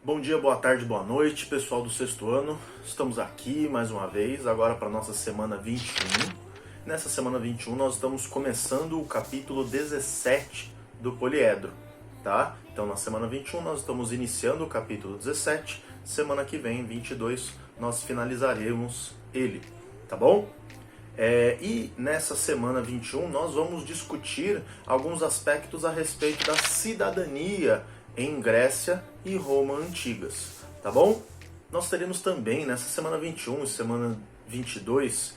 Bom dia, boa tarde, boa noite, pessoal do sexto ano. Estamos aqui mais uma vez, agora para a nossa semana 21. Nessa semana 21 nós estamos começando o capítulo 17 do Poliedro, tá? Então na semana 21 nós estamos iniciando o capítulo 17, semana que vem, 22, nós finalizaremos ele, tá bom? E nessa semana 21 nós vamos discutir alguns aspectos a respeito da cidadania em Grécia e Roma antigas, tá bom? Nós teremos também nessa semana 21 e semana 22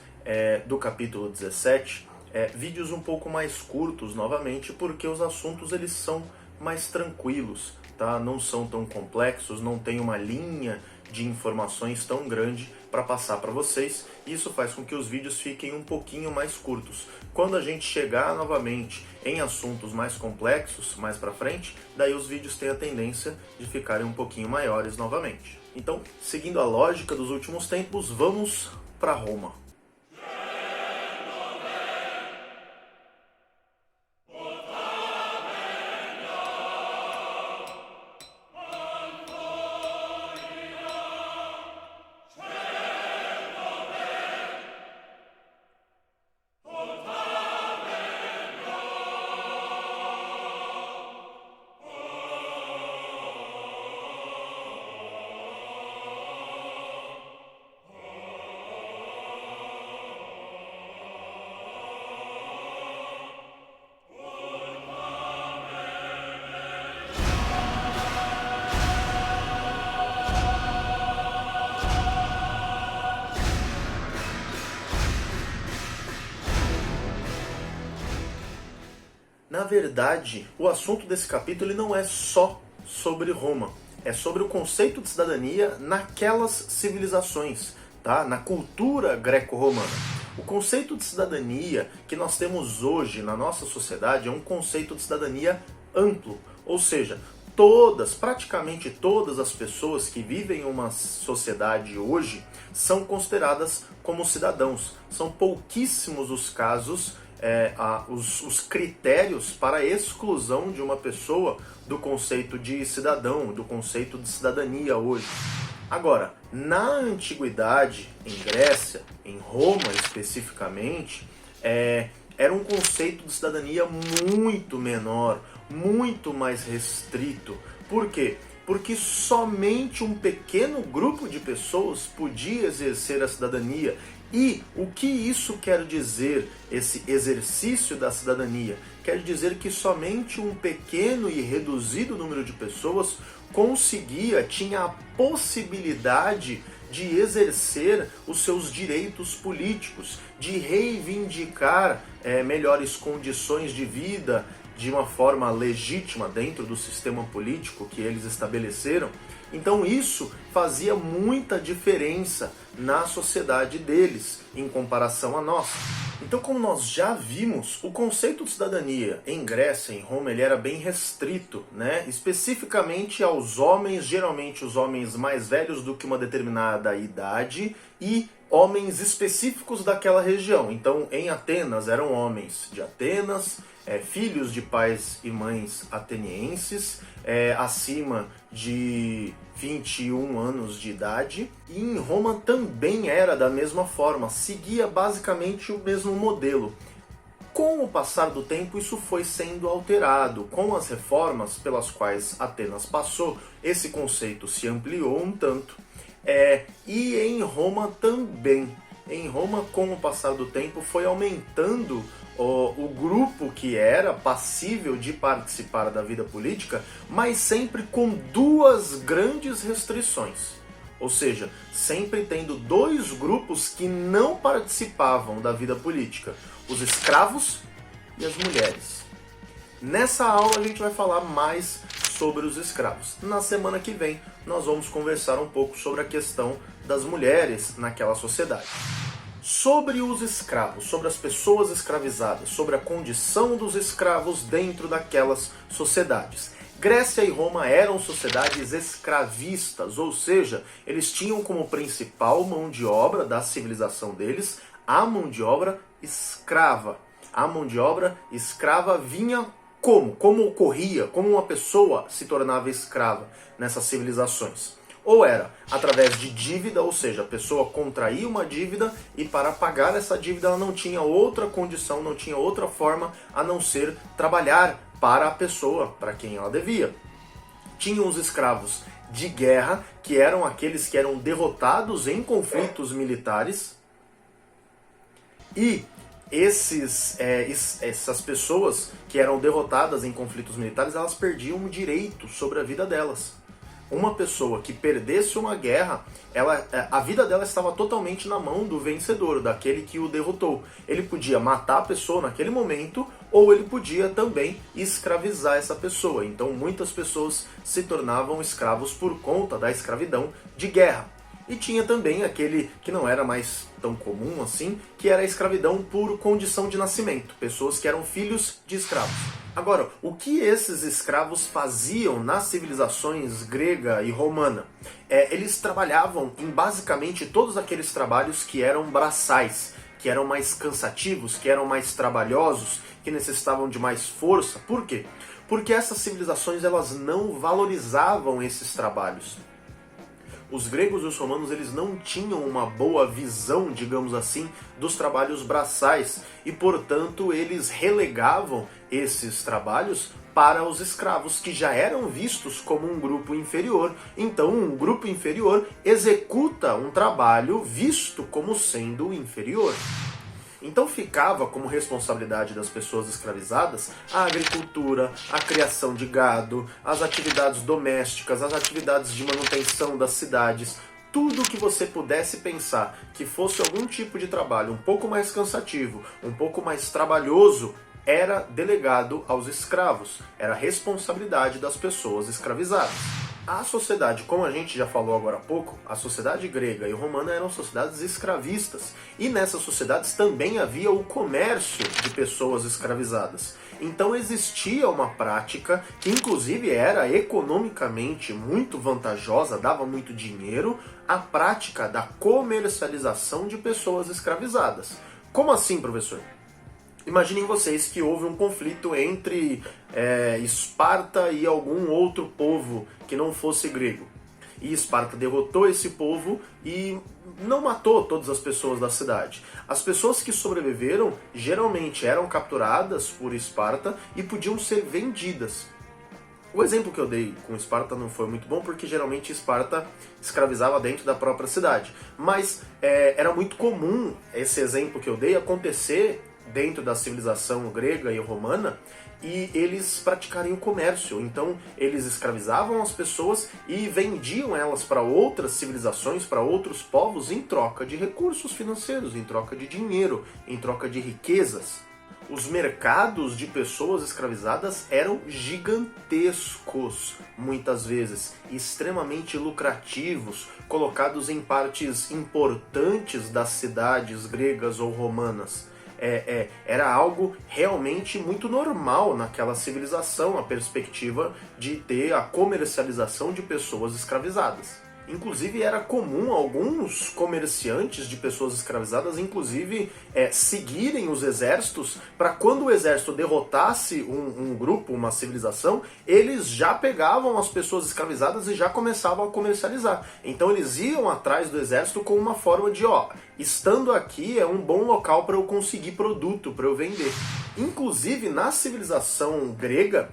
do capítulo 17 vídeos um pouco mais curtos novamente, porque os assuntos eles são mais tranquilos, tá? Não são tão complexos, não tem uma linha de informações tão grande para passar para vocês. Isso faz com que os vídeos fiquem um pouquinho mais curtos. Quando a gente chegar novamente em assuntos mais complexos, mais para frente, daí os vídeos têm a tendência de ficarem um pouquinho maiores novamente. Então, seguindo a lógica dos últimos tempos, vamos para Roma. Na verdade, o assunto desse capítulo ele não é só sobre Roma, é sobre o conceito de cidadania naquelas civilizações, tá? Na cultura greco-romana. O conceito de cidadania que nós temos hoje na nossa sociedade é um conceito de cidadania amplo, ou seja, praticamente todas as pessoas que vivem em uma sociedade hoje são consideradas como cidadãos. São pouquíssimos os casos, os critérios para a exclusão de uma pessoa do conceito de cidadão, do conceito de cidadania hoje. Agora, na antiguidade, em Grécia, em Roma especificamente, era um conceito de cidadania muito menor, muito mais restrito. Por quê? Porque somente um pequeno grupo de pessoas podia exercer a cidadania. E o que isso quer dizer, esse exercício da cidadania? Quer dizer que somente um pequeno e reduzido número de pessoas tinha a possibilidade de exercer os seus direitos políticos, de reivindicar melhores condições de vida de uma forma legítima dentro do sistema político que eles estabeleceram. Então isso fazia muita diferença na sociedade deles em comparação à nossa. Então, como nós já vimos, o conceito de cidadania em Grécia, em Roma, ele era bem restrito, né? Especificamente aos homens, geralmente os homens mais velhos do que uma determinada idade e homens específicos daquela região. Então, em Atenas, eram homens de Atenas, filhos de pais e mães atenienses, acima de 21 anos de idade. E em Roma também era da mesma forma, seguia basicamente o mesmo modelo. Com o passar do tempo, isso foi sendo alterado. Com as reformas pelas quais Atenas passou, esse conceito se ampliou um tanto. E em Roma também. Em Roma, com o passar do tempo, foi aumentando o grupo que era passível de participar da vida política, mas sempre com duas grandes restrições. Ou seja, sempre tendo dois grupos que não participavam da vida política: os escravos e as mulheres. Nessa aula a gente vai falar mais sobre os escravos. Na semana que vem nós vamos conversar um pouco sobre a questão das mulheres naquela sociedade. Sobre os escravos, sobre as pessoas escravizadas, sobre a condição dos escravos dentro daquelas sociedades. Grécia e Roma eram sociedades escravistas, ou seja, eles tinham como principal mão de obra da civilização deles a mão de obra escrava. A mão de obra escrava vinha Como ocorria, como uma pessoa se tornava escrava nessas civilizações? Ou era através de dívida, ou seja, a pessoa contraía uma dívida e para pagar essa dívida ela não tinha outra condição, não tinha outra forma a não ser trabalhar para a pessoa para quem ela devia. Tinham os escravos de guerra, que eram aqueles que eram derrotados em conflitos militares, e essas pessoas que eram derrotadas em conflitos militares, elas perdiam o direito sobre a vida delas. Uma pessoa que perdesse uma guerra, a vida dela estava totalmente na mão do vencedor, daquele que o derrotou. Ele podia matar a pessoa naquele momento, ou ele podia também escravizar essa pessoa. Então muitas pessoas se tornavam escravos por conta da escravidão de guerra. E tinha também aquele que não era mais tão comum assim, que era a escravidão por condição de nascimento. Pessoas que eram filhos de escravos. Agora, o que esses escravos faziam nas civilizações grega e romana? Eles trabalhavam em basicamente todos aqueles trabalhos que eram braçais, que eram mais cansativos, que eram mais trabalhosos, que necessitavam de mais força. Por quê? Porque essas civilizações elas não valorizavam esses trabalhos. Os gregos e os romanos eles não tinham uma boa visão, digamos assim, dos trabalhos braçais e, portanto, eles relegavam esses trabalhos para os escravos, que já eram vistos como um grupo inferior. Então, um grupo inferior executa um trabalho visto como sendo inferior. Então ficava como responsabilidade das pessoas escravizadas a agricultura, a criação de gado, as atividades domésticas, as atividades de manutenção das cidades, tudo que você pudesse pensar que fosse algum tipo de trabalho um pouco mais cansativo, um pouco mais trabalhoso, era delegado aos escravos, era responsabilidade das pessoas escravizadas. A sociedade, como a gente já falou agora há pouco, a sociedade grega e romana eram sociedades escravistas. E nessas sociedades também havia o comércio de pessoas escravizadas. Então existia uma prática que inclusive era economicamente muito vantajosa, dava muito dinheiro, a prática da comercialização de pessoas escravizadas. Como assim, professor? Imaginem vocês que houve um conflito entre Esparta e algum outro povo que não fosse grego. E Esparta derrotou esse povo e não matou todas as pessoas da cidade. As pessoas que sobreviveram geralmente eram capturadas por Esparta e podiam ser vendidas. O exemplo que eu dei com Esparta não foi muito bom, porque geralmente Esparta escravizava dentro da própria cidade. Mas era muito comum esse exemplo que eu dei acontecer dentro da civilização grega e romana, e eles praticarem o comércio. Então eles escravizavam as pessoas e vendiam elas para outras civilizações, para outros povos, em troca de recursos financeiros, em troca de dinheiro, em troca de riquezas. Os mercados de pessoas escravizadas eram gigantescos, muitas vezes, extremamente lucrativos, colocados em partes importantes das cidades gregas ou romanas. Era algo realmente muito normal naquela civilização, a perspectiva de ter a comercialização de pessoas escravizadas. Inclusive era comum alguns comerciantes de pessoas escravizadas, inclusive, seguirem os exércitos para quando o exército derrotasse um grupo, uma civilização, eles já pegavam as pessoas escravizadas e já começavam a comercializar. Então eles iam atrás do exército com uma forma de, estando aqui é um bom local para eu conseguir produto, para eu vender. Inclusive na civilização grega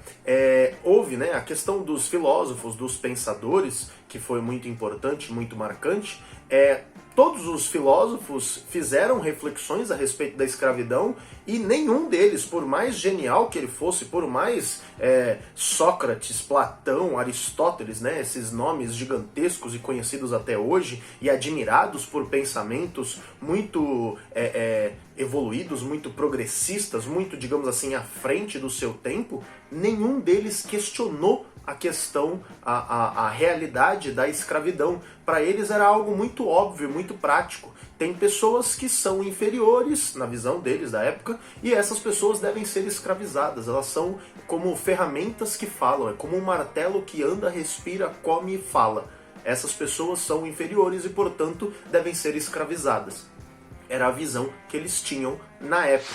houve a questão dos filósofos, dos pensadores, que foi muito importante, muito marcante. Todos os filósofos fizeram reflexões a respeito da escravidão e nenhum deles, por mais genial que ele fosse, por mais Sócrates, Platão, Aristóteles, esses nomes gigantescos e conhecidos até hoje e admirados por pensamentos muito evoluídos, muito progressistas, muito, digamos assim, à frente do seu tempo, nenhum deles questionou a questão, a realidade da escravidão. Para eles era algo muito óbvio, muito prático. Tem pessoas que são inferiores, na visão deles da época, e essas pessoas devem ser escravizadas. Elas são como ferramentas que falam, é como um martelo que anda, respira, come e fala. Essas pessoas são inferiores e, portanto, devem ser escravizadas. Era a visão que eles tinham na época.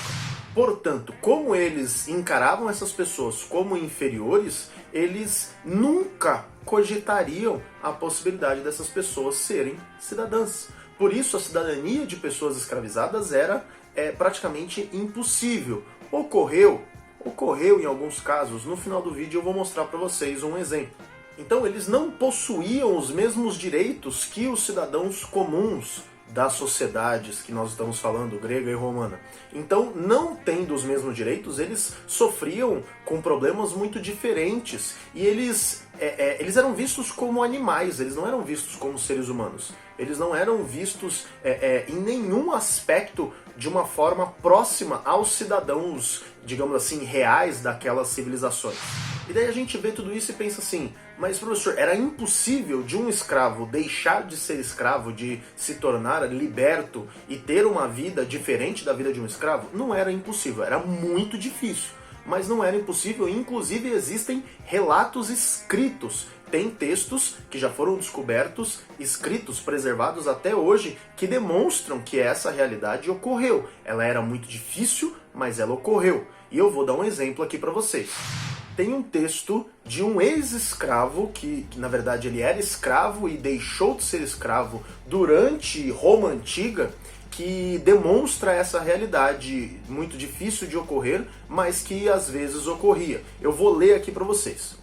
Portanto, como eles encaravam essas pessoas como inferiores, eles nunca cogitariam a possibilidade dessas pessoas serem cidadãs. Por isso, a cidadania de pessoas escravizadas era praticamente impossível. Ocorreu em alguns casos. No final do vídeo eu vou mostrar para vocês um exemplo. Então, eles não possuíam os mesmos direitos que os cidadãos comuns das sociedades que nós estamos falando, grega e romana. Então, não tendo os mesmos direitos, eles sofriam com problemas muito diferentes e eles eram vistos como animais, eles não eram vistos como seres humanos. Eles não eram vistos em nenhum aspecto de uma forma próxima aos cidadãos, digamos assim, reais daquelas civilizações. E daí a gente vê tudo isso e pensa assim, mas professor, era impossível de um escravo deixar de ser escravo, de se tornar liberto e ter uma vida diferente da vida de um escravo? Não era impossível, era muito difícil, mas não era impossível. Inclusive existem relatos escritos, tem textos que já foram descobertos, escritos, preservados até hoje, que demonstram que essa realidade ocorreu. Ela era muito difícil, mas ela ocorreu. E eu vou dar um exemplo aqui para vocês. Tem um texto de um ex-escravo, que na verdade ele era escravo e deixou de ser escravo durante Roma Antiga, que demonstra essa realidade muito difícil de ocorrer, mas que às vezes ocorria. Eu vou ler aqui para vocês.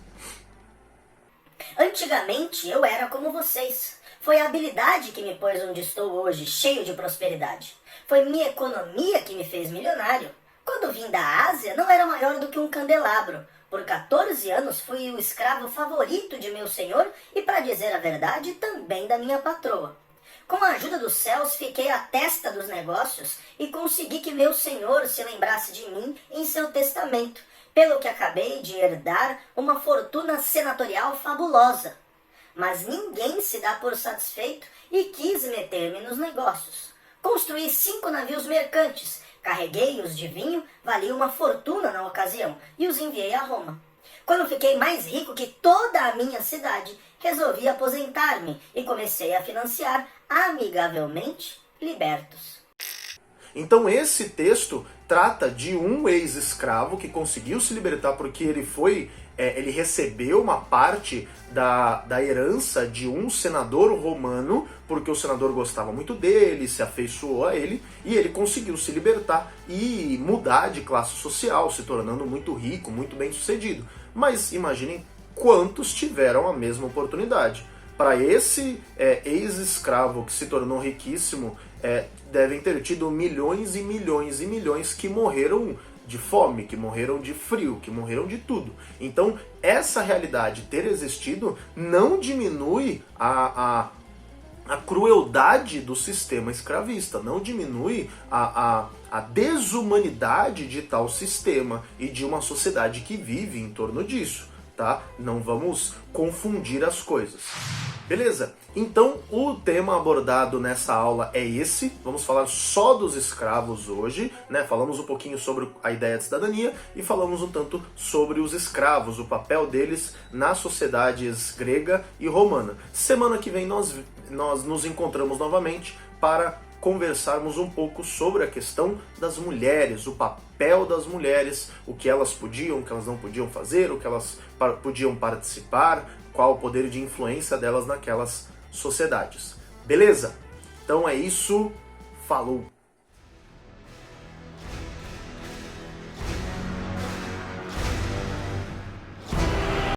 Antigamente eu era como vocês. Foi a habilidade que me pôs onde estou hoje, cheio de prosperidade. Foi minha economia que me fez milionário. Quando vim da Ásia, não era maior do que um candelabro. Por 14 anos fui o escravo favorito de meu senhor e, para dizer a verdade, também da minha patroa. Com a ajuda dos céus, fiquei à testa dos negócios e consegui que meu senhor se lembrasse de mim em seu testamento, pelo que acabei de herdar uma fortuna senatorial fabulosa. Mas ninguém se dá por satisfeito e quis meter-me nos negócios. Construí 5 navios mercantes, carreguei-os de vinho, valia uma fortuna na ocasião, e os enviei a Roma. Quando fiquei mais rico que toda a minha cidade, resolvi aposentar-me e comecei a financiar amigavelmente libertos. Então esse texto trata de um ex-escravo que conseguiu se libertar porque ele recebeu uma parte da herança de um senador romano, porque o senador gostava muito dele, se afeiçoou a ele, e ele conseguiu se libertar e mudar de classe social, se tornando muito rico, muito bem sucedido. Mas imaginem quantos tiveram a mesma oportunidade. Para esse ex-escravo que se tornou riquíssimo, devem ter tido milhões e milhões e milhões que morreram de fome, que morreram de frio, que morreram de tudo. Então, essa realidade ter existido não diminui a crueldade do sistema escravista, não diminui a desumanidade de tal sistema e de uma sociedade que vive em torno disso, tá? Não vamos confundir as coisas. Beleza? Então, o tema abordado nessa aula é esse. Vamos falar só dos escravos hoje, né? Falamos um pouquinho sobre a ideia de cidadania e falamos um tanto sobre os escravos, o papel deles nas sociedades grega e romana. Semana que vem nós nos encontramos novamente para conversarmos um pouco sobre a questão das mulheres, o papel das mulheres, o que elas podiam, o que elas não podiam fazer, o que elas podiam participar, qual o poder de influência delas naquelas sociedades. Beleza? Então é isso, falou!